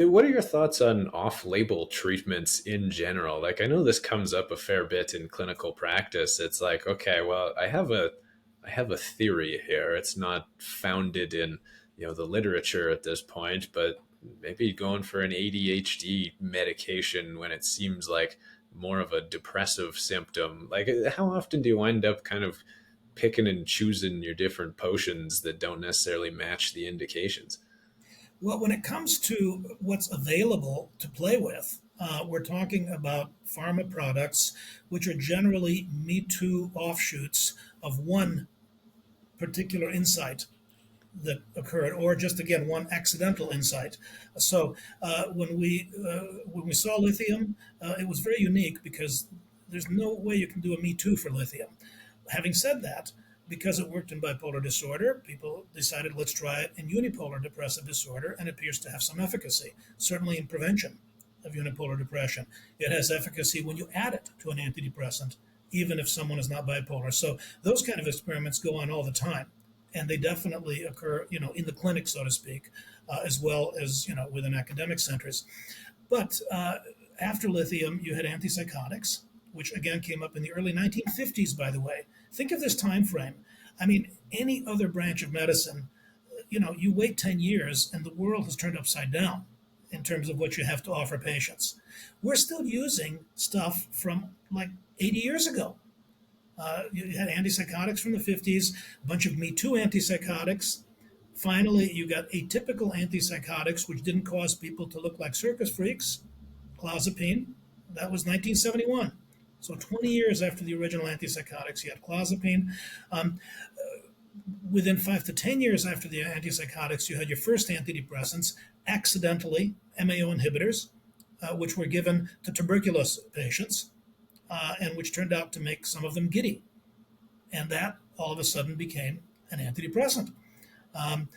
What are your thoughts on off-label treatments in general? Like, I know this comes up a fair bit in clinical practice. It's like, okay, well, I have a theory here. It's not founded in, the literature at this point, but maybe going for an ADHD medication when it seems like more of a depressive symptom. Like, how often do you wind up kind of picking and choosing your different potions that don't necessarily match the indications? Well, when it comes to what's available to play with, we're talking about pharma products, which are generally Me Too offshoots of one particular insight that occurred, or just again one accidental insight. So when we saw lithium, it was very unique because there's no way you can do a Me Too for lithium. Having said that, because it worked in bipolar disorder, people decided let's try it in unipolar depressive disorder, and it appears to have some efficacy, certainly in prevention of unipolar depression. It has efficacy when you add it to an antidepressant, even if someone is not bipolar. So those kind of experiments go on all the time, and they definitely occur, in the clinic, so to speak, as well as within academic centers. But after lithium, you had antipsychotics, which again came up in the early 1950s. By the way, think of this time frame. I mean, any other branch of medicine, you wait 10 years and the world has turned upside down in terms of what you have to offer patients. We're still using stuff from like 80 years ago. You had antipsychotics from the 50s, a bunch of Me Too antipsychotics. Finally, you got atypical antipsychotics, which didn't cause people to look like circus freaks. Clozapine, that was 1971. So 20 years after the original antipsychotics, you had clozapine. Um, Within 5 to 10 years after the antipsychotics, you had your first antidepressants, accidentally MAO inhibitors, which were given to tuberculosis patients, and which turned out to make some of them giddy. And that all of a sudden became an antidepressant. Um,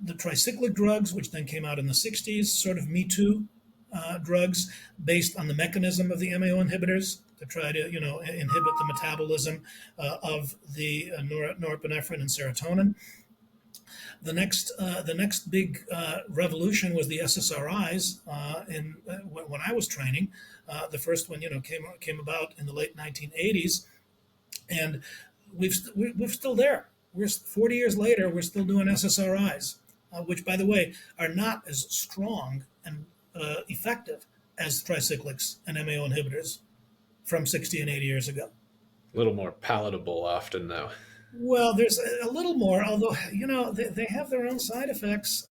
the tricyclic drugs, which then came out in the 60s, sort of Me Too drugs based on the mechanism of the MAO inhibitors to try to, inhibit the metabolism of the norepinephrine and serotonin. The next big revolution was the SSRIs. When I was training, the first one, came about in the late 1980s, and we're still there. We're 40 years later. We're still doing SSRIs, which, by the way, are not as strong and effective as tricyclics and MAO inhibitors from 60 and 80 years ago. A little more palatable often, though. Well, there's a little more, although they have their own side effects.